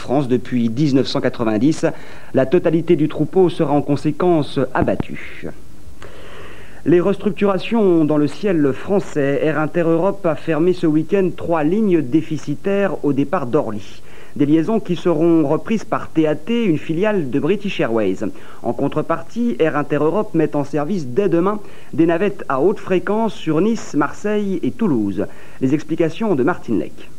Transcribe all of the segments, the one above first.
France depuis 1990. La totalité du troupeau sera en conséquence abattue. Les restructurations dans le ciel français. Air Inter-Europe a fermé ce week-end 3 lignes déficitaires au départ d'Orly. Des liaisons qui seront reprises par TAT, une filiale de British Airways. En contrepartie, Air Inter-Europe met en service dès demain des navettes à haute fréquence sur Nice, Marseille et Toulouse. Les explications de Martine Lec.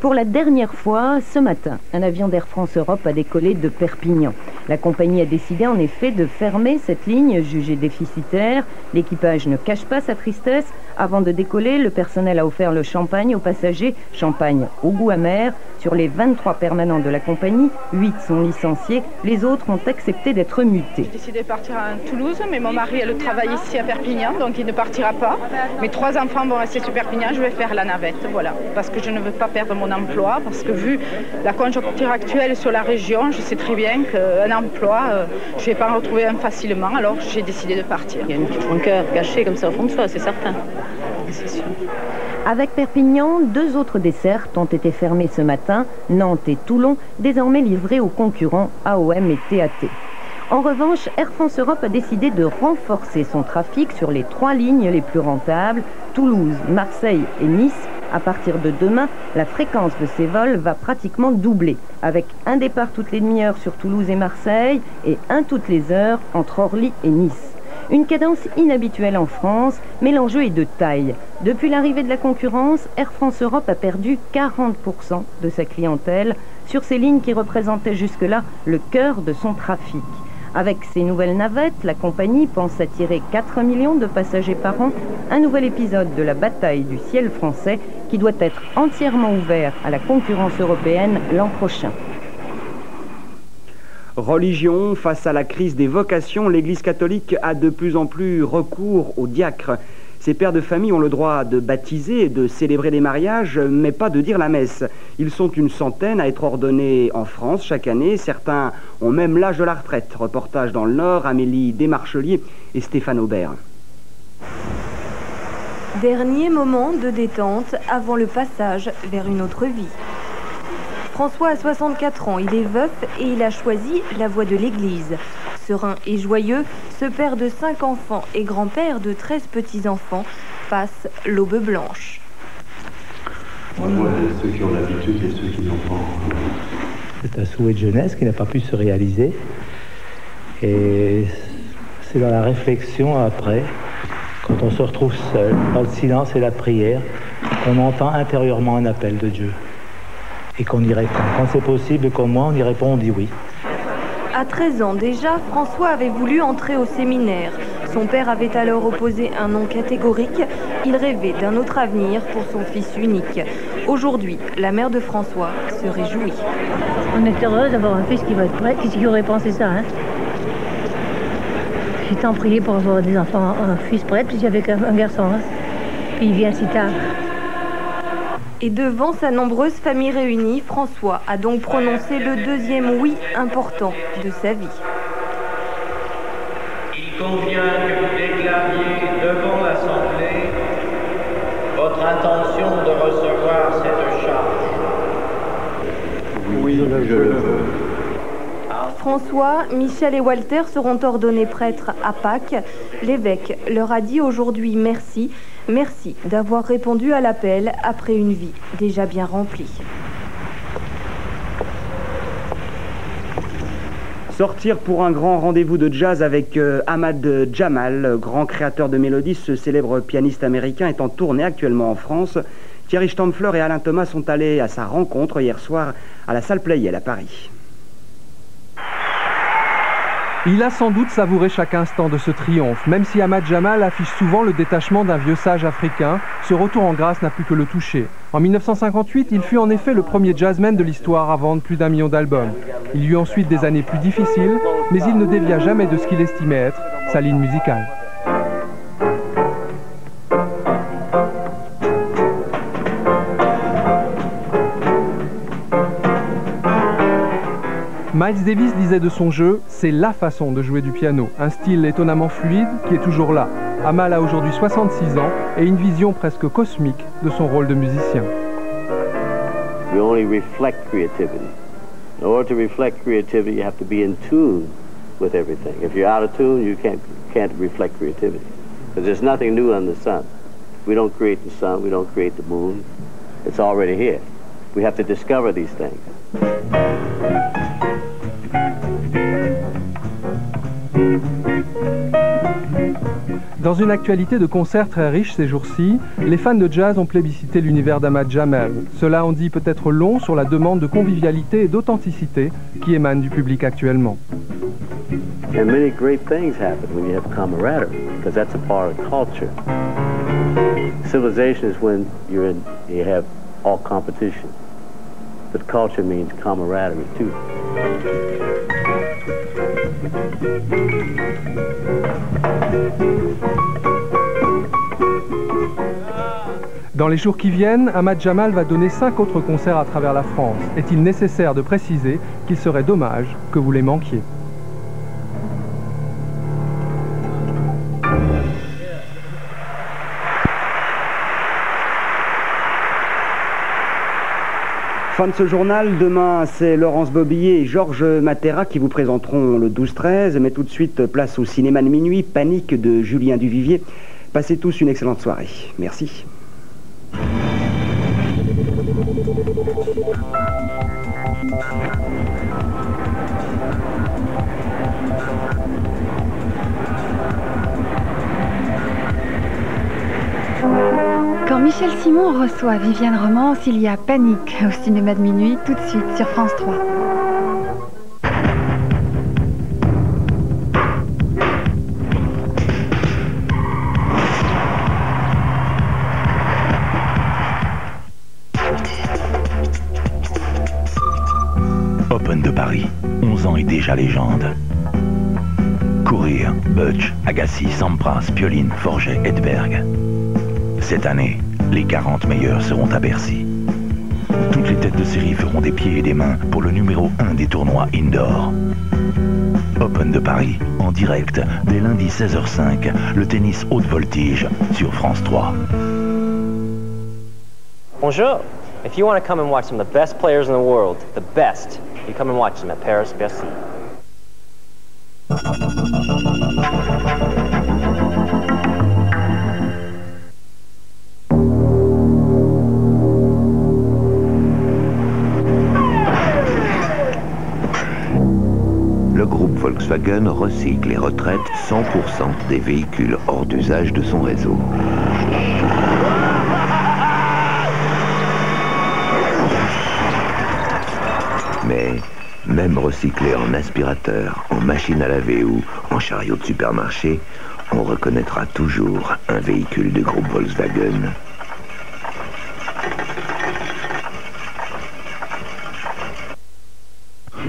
Pour la dernière fois, ce matin, un avion d'Air France Europe a décollé de Perpignan. La compagnie a décidé en effet de fermer cette ligne jugée déficitaire. L'équipage ne cache pas sa tristesse. Avant de décoller, le personnel a offert le champagne aux passagers, champagne au goût amer. Sur les 23 permanents de la compagnie, 8 sont licenciés. Les autres ont accepté d'être mutés. J'ai décidé de partir à Toulouse, mais mon mari a le travail ici à Perpignan, donc il ne partira pas. Mes 3 enfants vont rester sur Perpignan, je vais faire la navette, voilà. Parce que je ne veux pas perdre mon emploi, parce que vu la conjoncture actuelle sur la région, je sais très bien qu'un emploi, je ne vais pas en retrouver un facilement, alors j'ai décidé de partir. Il y a une petite rancœur cachée comme ça au fond de soi, c'est certain. C'est sûr. Avec Perpignan, 2 autres dessertes ont été fermées ce matin, Nantes et Toulon, désormais livrées aux concurrents AOM et TAT. En revanche, Air France Europe a décidé de renforcer son trafic sur les 3 lignes les plus rentables, Toulouse, Marseille et Nice. À partir de demain, la fréquence de ces vols va pratiquement doubler, avec un départ toutes les demi-heures sur Toulouse et Marseille et un toutes les heures entre Orly et Nice. Une cadence inhabituelle en France, mais l'enjeu est de taille. Depuis l'arrivée de la concurrence, Air France Europe a perdu 40% de sa clientèle sur ces lignes qui représentaient jusque-là le cœur de son trafic. Avec ces nouvelles navettes, la compagnie pense attirer 4 millions de passagers par an, un nouvel épisode de la bataille du ciel français qui doit être entièrement ouvert à la concurrence européenne l'an prochain. Religion, face à la crise des vocations, l'Église catholique a de plus en plus recours aux diacres. Ces pères de famille ont le droit de baptiser et de célébrer des mariages, mais pas de dire la messe. Ils sont une centaine à être ordonnés en France chaque année. Certains ont même l'âge de la retraite. Reportage dans le Nord, Amélie Desmarchelier et Stéphane Aubert. Dernier moment de détente avant le passage vers une autre vie. François a 64 ans, il est veuf et il a choisi la voie de l'église. Serein et joyeux, ce père de 5 enfants et grand-père de 13 petits-enfants passe l'aube blanche. Moi, ceux qui ont l'habitude et ceux qui n'ont pas. C'est un souhait de jeunesse qui n'a pas pu se réaliser. Et c'est dans la réflexion après, quand on se retrouve seul, dans le silence et la prière, qu'on entend intérieurement un appel de Dieu. Et qu'on y répond. Quand c'est possible et qu'au moins on y répond, on dit oui. À 13 ans déjà, François avait voulu entrer au séminaire. Son père avait alors opposé un non catégorique. Il rêvait d'un autre avenir pour son fils unique. Aujourd'hui, la mère de François se réjouit. On est heureuse d'avoir un fils qui va être prêt. Qui aurait pensé ça, hein? J'ai tant prié pour avoir des enfants, un fils prêt, puis j'avais un garçon. Hein? Puis il vient si tard. Et devant sa nombreuse famille réunie, François a donc prononcé le deuxième oui important de sa vie. Il convient que vous déclariez devant l'Assemblée votre intention de recevoir cette charge. Oui, je le veux. François, Michel et Walter seront ordonnés prêtres à Pâques. L'évêque leur a dit aujourd'hui merci. Merci d'avoir répondu à l'appel après une vie déjà bien remplie. Sortir pour un grand rendez-vous de jazz avec Ahmad Jamal, grand créateur de mélodies. Ce célèbre pianiste américain est en tournée actuellement en France. Thierry Stampfler et Alain Thomas sont allés à sa rencontre hier soir à la salle Pleyel à Paris. Il a sans doute savouré chaque instant de ce triomphe. Même si Ahmad Jamal affiche souvent le détachement d'un vieux sage africain, ce retour en grâce n'a plus que le toucher. En 1958, il fut en effet le premier jazzman de l'histoire à vendre plus d'1 million d'albums. Il y eut ensuite des années plus difficiles, mais il ne dévia jamais de ce qu'il estimait être sa ligne musicale. Miles Davis disait de son jeu, c'est la façon de jouer du piano, un style étonnamment fluide qui est toujours là. Amal a aujourd'hui 66 ans et une vision presque cosmique de son rôle de musicien. We only reflect creativity. In order to reflect creativity, you have to be in tune with everything. If you're out of tune, you can't reflect creativity. Because there's nothing new under the sun. We don't create the sun, we don't create the moon. It's already here. We have to discover these things. Dans une actualité de concert très riche ces jours-ci, les fans de jazz ont plébiscité l'univers d'Ahmad Jamal. Cela en dit peut-être long sur la demande de convivialité et d'authenticité qui émane du public actuellement. And many great things happen when you have camaraderie, because that's a part of culture. Civilization is when you have all competition. But culture means camaraderie too. Dans les jours qui viennent, Ahmad Jamal va donner 5 autres concerts à travers la France. Est-il nécessaire de préciser qu'il serait dommage que vous les manquiez? Fin de ce journal. Demain, c'est Laurence Bobillier et Georges Matera qui vous présenteront le 12-13. Mais tout de suite, place au cinéma de minuit, Panique de Julien Duvivier. Passez tous une excellente soirée. Merci. Quand Michel Simon reçoit Viviane Romance, il y a Panique au cinéma de minuit, tout de suite sur France 3. Open de Paris, 11 ans et déjà légende. Courir, Butch, Agassi, Sampras, Pioline, Forget, Edberg. Cette année, les 40 meilleurs seront à Bercy. Toutes les têtes de série feront des pieds et des mains pour le numéro 1 des tournois indoor. Open de Paris, en direct, dès lundi 16h05, le tennis haute voltige sur France 3. Bonjour. If you want to come and watch some of the best players in the world, the best, you come and watch them at Paris Bercy. Le groupe Volkswagen recycle et retraite 100% des véhicules hors d'usage de son réseau. Mais même recyclé en aspirateur, en machine à laver ou en chariot de supermarché, on reconnaîtra toujours un véhicule du groupe Volkswagen.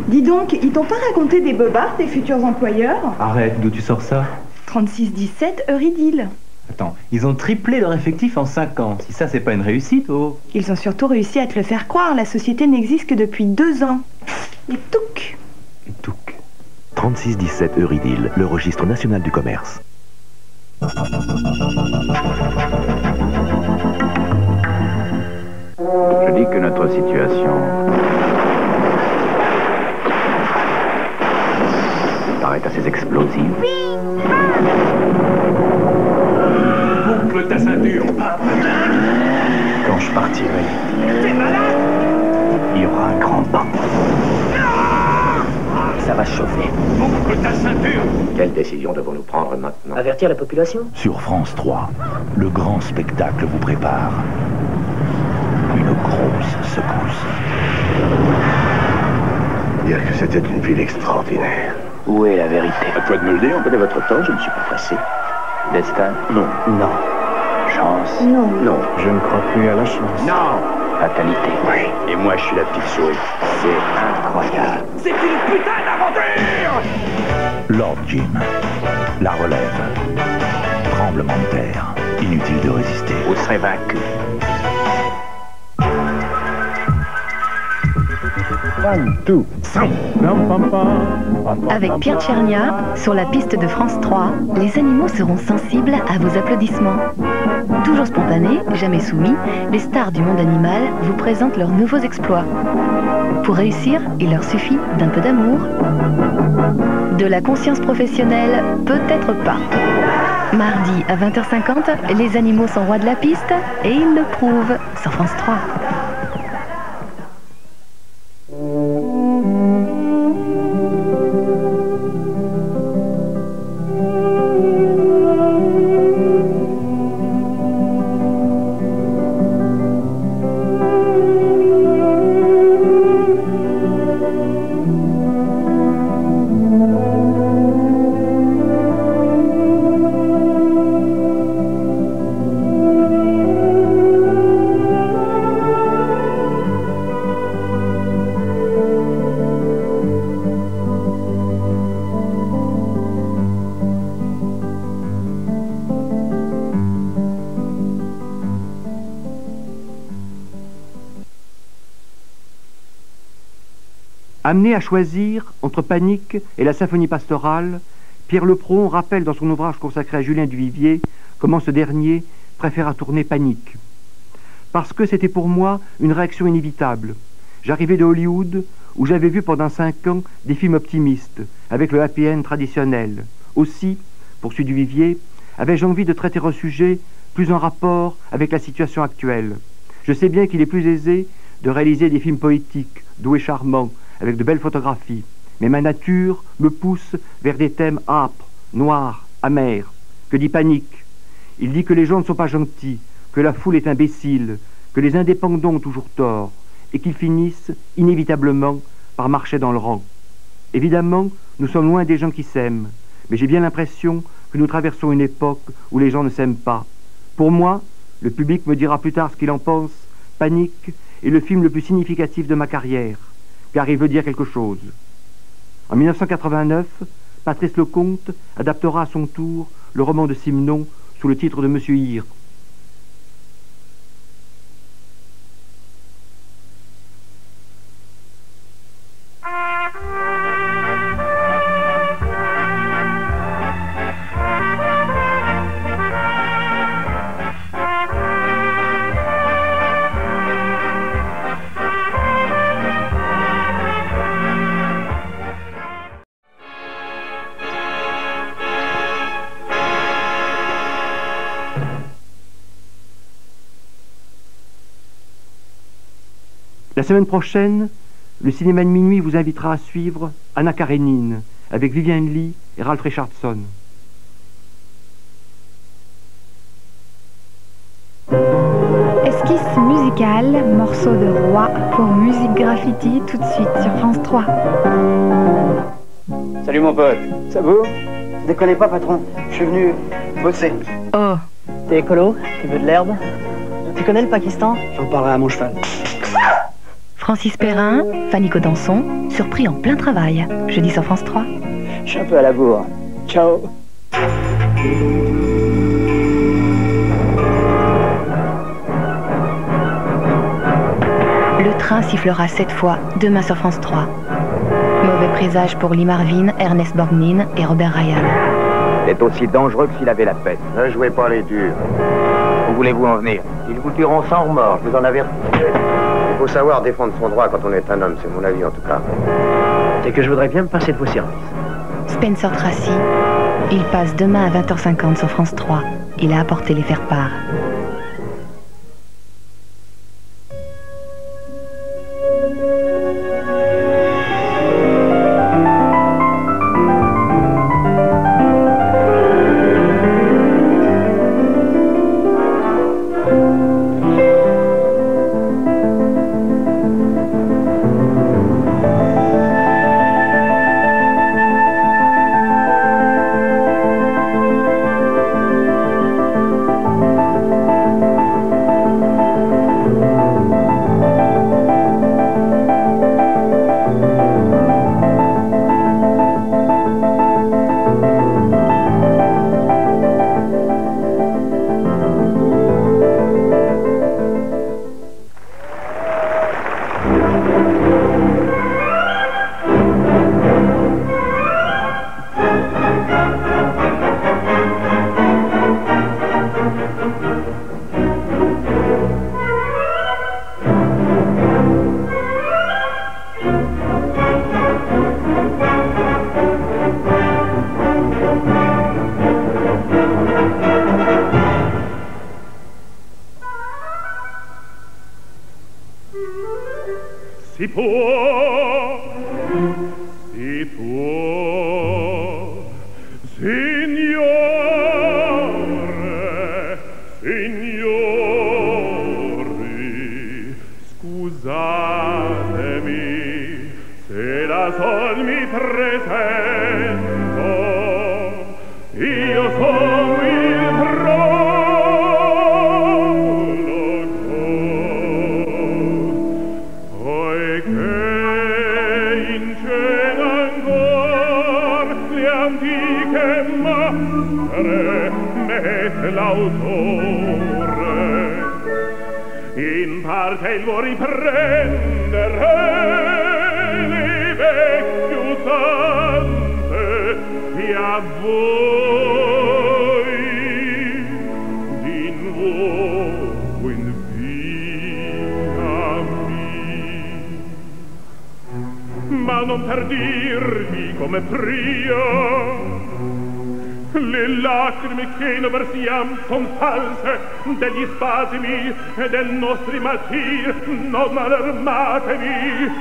Dis donc, ils t'ont pas raconté des bobards, tes futurs employeurs? Arrête, d'où tu sors ça? 36-17, Eurydice. Attends, ils ont triplé leur effectif en 5 ans. Si ça, c'est pas une réussite, oh. Ils ont surtout réussi à te le faire croire. La société n'existe que depuis 2 ans. Et touc. 36-17 Eurydice, le registre national du commerce. Je dis que notre situation paraît assez explosive. Boucle ta ceinture. Quand je partirai, il y aura un grand bain. Ça va chauffer. Boucle ta ceinture. Quelle décision devons-nous prendre maintenant? Avertir la population? Sur France 3, le grand spectacle vous prépare. Une grosse secousse. Dire que c'était une ville extraordinaire. Où est la vérité? À toi de me le dire. Prenez votre temps, je ne suis pas pressé. Destin? Non. Non. Chance? Non. Non. Je ne crois plus à la chance. Non. Fatalité? Oui. Et moi, je suis la petite souris. C'est incroyable. C'est une putain d'aventure! Lord Jim, la relève. Tremblement de terre. Inutile de résister. Vous serez vaincu. One, two, sound. Avec Pierre Tchernia, sur la piste de France 3, les animaux seront sensibles à vos applaudissements. Toujours spontanés, jamais soumis, les stars du monde animal vous présentent leurs nouveaux exploits. Pour réussir, il leur suffit d'un peu d'amour. De la conscience professionnelle, peut-être pas. Mardi à 20h50, les animaux sont rois de la piste et ils le prouvent sur France 3. Amené à choisir entre Panique et la symphonie pastorale, Pierre Lepron rappelle dans son ouvrage consacré à Julien Duvivier comment ce dernier préféra tourner Panique. Parce que c'était pour moi une réaction inévitable. J'arrivais de Hollywood où j'avais vu pendant 5 ans des films optimistes, avec le happy end traditionnel. Aussi, poursuit Duvivier, avais-je envie de traiter un sujet plus en rapport avec la situation actuelle. Je sais bien qu'il est plus aisé de réaliser des films poétiques, doux et charmants, avec de belles photographies. Mais ma nature me pousse vers des thèmes âpres, noirs, amers. Que dit Panique? Il dit que les gens ne sont pas gentils, que la foule est imbécile, que les indépendants ont toujours tort, et qu'ils finissent inévitablement par marcher dans le rang. Évidemment, nous sommes loin des gens qui s'aiment, mais j'ai bien l'impression que nous traversons une époque où les gens ne s'aiment pas. Pour moi, le public me dira plus tard ce qu'il en pense, Panique est le film le plus significatif de ma carrière, car il veut dire quelque chose. En 1989, Patrice Lecomte adaptera à son tour le roman de Simenon sous le titre de Monsieur Hir. La semaine prochaine, le cinéma de minuit vous invitera à suivre Anna Karénine avec Vivienne Lee et Ralph Richardson. Esquisse musicale, morceau de roi pour Musique Graffiti tout de suite sur France 3. Salut mon pote, ça va? Je déconne pas patron, je suis venu bosser. Oh, t'es écolo? Tu veux de l'herbe? Tu connais le Pakistan? J'en parlerai à mon cheval. Francis Perrin, Fanny Cotenson, surpris en plein travail, jeudi sur France 3. Je suis un peu à la bourre. Ciao. Le train sifflera 7 fois, demain sur France 3. Mauvais présage pour Lee Marvin, Ernest Borgnine et Robert Ryan. Il est aussi dangereux que s'il avait la peste. Ne jouez pas les durs. Où voulez-vous en venir? Ils vous tueront sans remords, je vous en avertis. Il faut savoir défendre son droit quand on est un homme, c'est mon avis en tout cas. C'est que je voudrais bien me passer de vos services. Spencer Tracy, il passe demain à 20h50 sur France 3. Il a apporté les faire-part. si può, signore, signori, scusatemi se da sol mi presento, io sono il prologo, poiché in cena ancor le antiche maschere mette l'autore, in parte il vuol riprendere le vecchie usanze e a voi di nuovo invitami, ma non per dirvi come pria le lacrime che noi versiam son false degli spasimi e del nostri martir, non allarmatevi.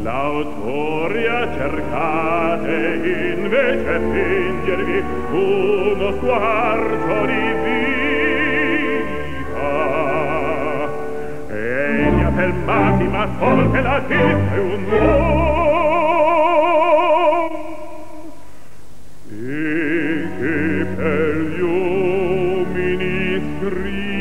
L'autore a cercate invece fingervi uno sguardo di vita, e li ha fermati ma sol che la vita è un uomo, e che per gli uomini scrivere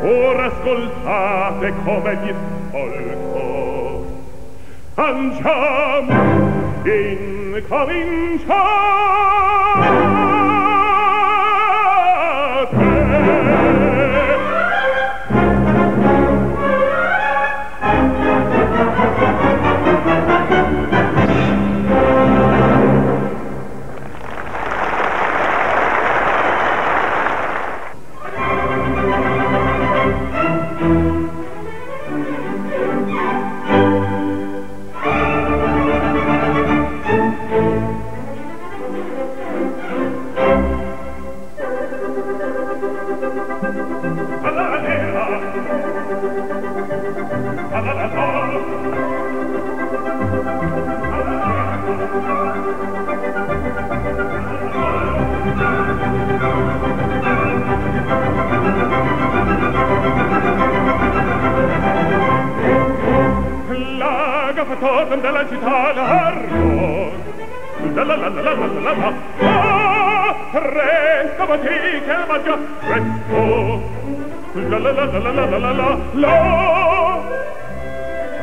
ora ascoltate come vi ascolto. Andiamo, incominciate. che mangia presto. La la la la la la la la la.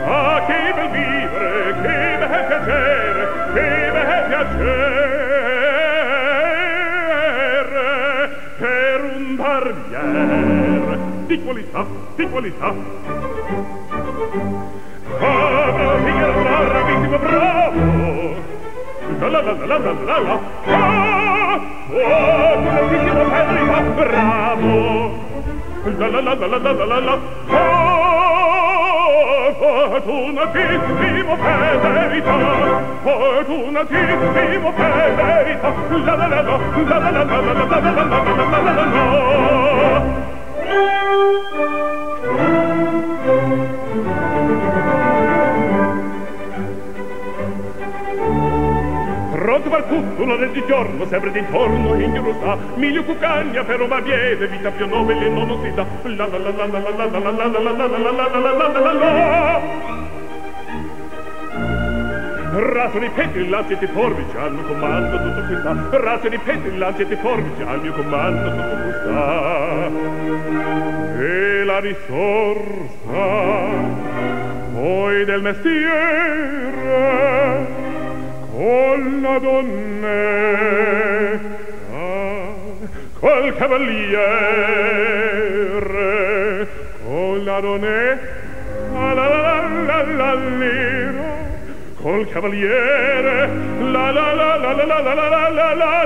Ah, che bel vivere, che bel piacere, che bel piacere per un barbiere di qualità, di qualità. Ah, bravo, Figaro, bravo, bravissimo, bravo. La la la la la la la. Ah, oh, bravissimo, Federica, bravo. La la la la la la la la. Oh, fortunatissimo Federica, fortunatissimo Federica. La la la la la la la la la la la la la la. Pronto per tutto, l'ora di giorno, sempre d'intorno, in sta, miglio cuccagna per un barbiere, vita più nobile non si dà. La la la la la la la la la la la la la la la la. Razzo di petri, lanceti forbici, al mio comando tutto questa. Razzo di petri, lanceti forbici, al mio comando tutto questa. E la risorsa, poi del mestiere, con la donna, col cavaliere, con la donna, la la la la la la, col cavaliere, la la la la la la la la la la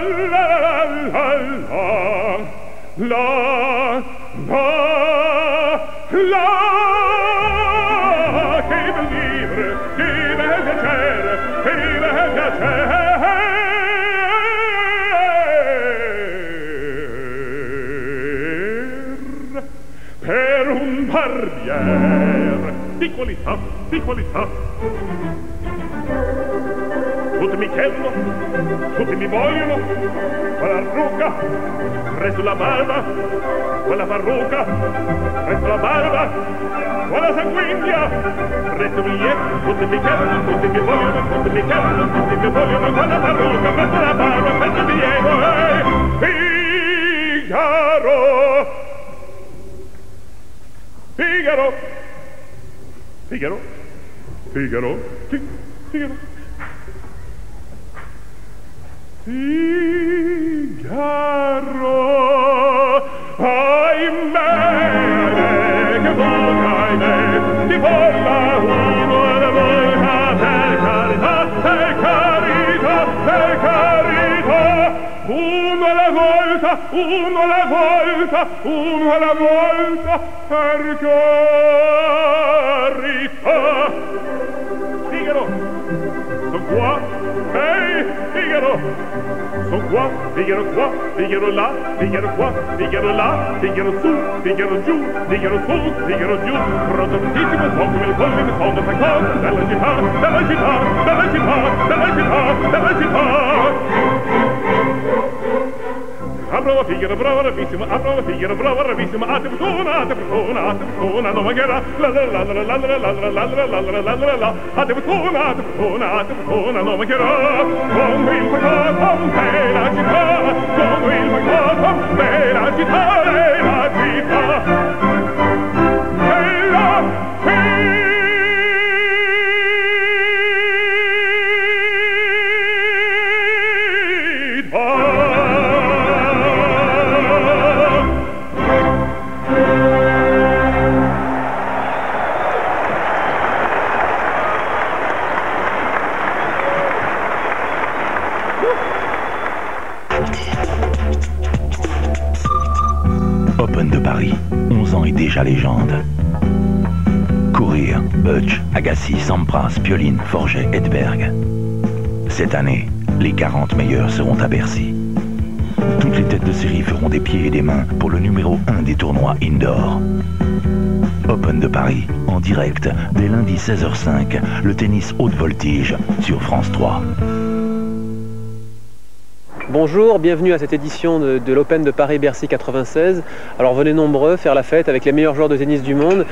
la, che bel vivere, che bel piacere, che bel piacere per un barbiere di qualità, di qualità. Tutti mi chiedono, tutti mi vogliono, quella parrucca, presto la barba, quella parrucca, presto la barba, quella sanguigna, presto il biglietto, tutti mi chiedono, tutti mi vogliono, tutti mi chiedono, tutti mi vogliono, quella parrucca, presto la barba, presto il biglietto, Figaro, Figaro, Figaro, Figaro, Figaro, ahimè, che volga, ahimè, ti volla uno alla volta, per carità, per carità, per carità, uno alla volta, uno alla volta, uno alla volta, per carità. Figaro, sono qua, ehi, Figaro, sono qua, Figaro qua, Figaro là, Figaro qua, Figaro là, Figaro su, Figaro giù, Figaro su, Figaro giù, pronto tantissimo, so come il polli, mi sono qualcosa della città, della città, della città, della città, della città. Brava Figaro, brava bravissima, brava Figaro, brava bravissima, a te fortuna, non mancherà, la la la la la la la la la la la la la la, a te fortuna, non mancherà, con il peccato, con me la città, con il peccato, con me la città, la città, e la Open de Paris, 11 ans et déjà légende. Courir, Butch, Agassi, Sampras, Pioline, Forget, Edberg. Cette année, les 40 meilleurs seront à Bercy. Toutes les têtes de série feront des pieds et des mains pour le numéro 1 des tournois indoor. Open de Paris, en direct, dès lundi 16h05, le tennis haute voltige sur France 3. Bonjour, bienvenue à cette édition de l'Open de Paris-Bercy 96. Alors venez nombreux faire la fête avec les meilleurs joueurs de tennis du monde.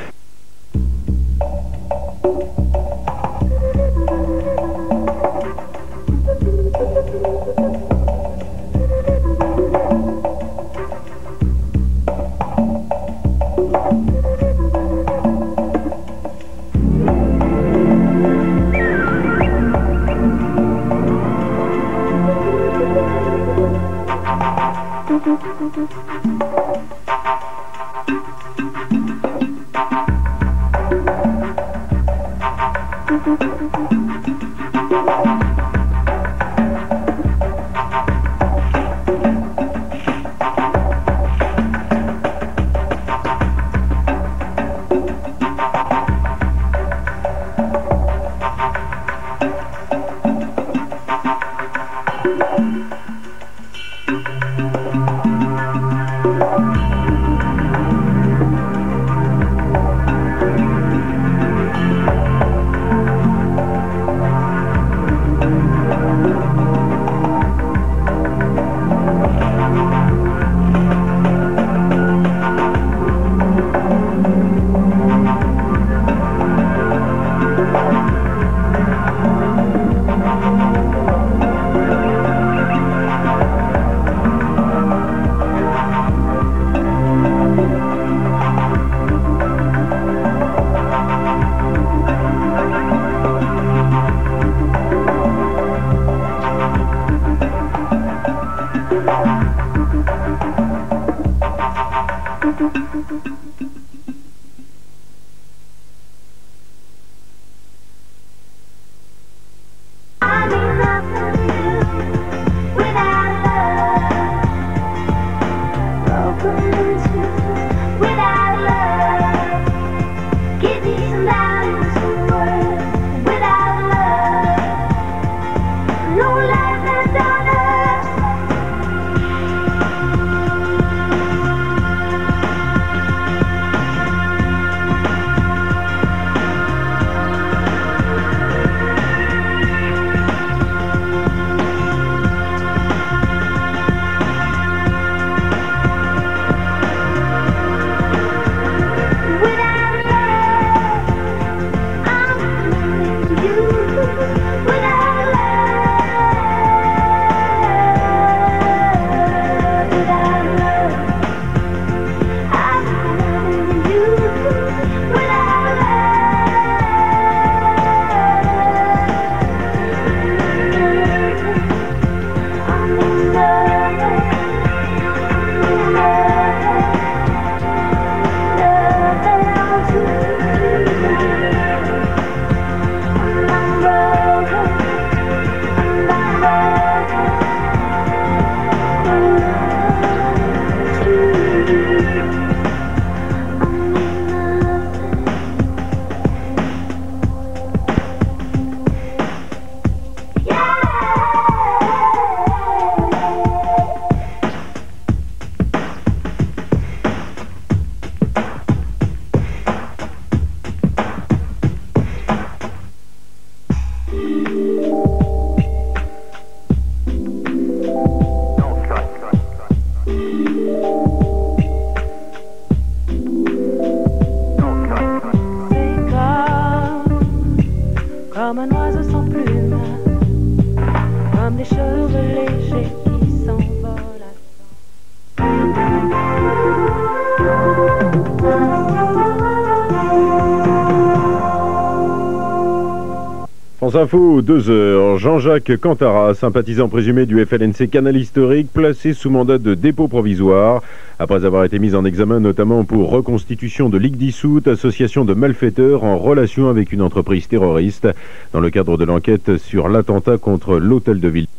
comme un oiseau sans plume, comme des cheveux légers qui s'envolent à France Info, 2h. Jean-Jacques Cantara, sympathisant présumé du FLNC Canal Historique, placé sous mandat de dépôt provisoire, après avoir été mis en examen notamment pour reconstitution de ligue dissoute, association de malfaiteurs en relation avec une entreprise terroriste, dans le cadre de l'enquête sur l'attentat contre l'hôtel de ville.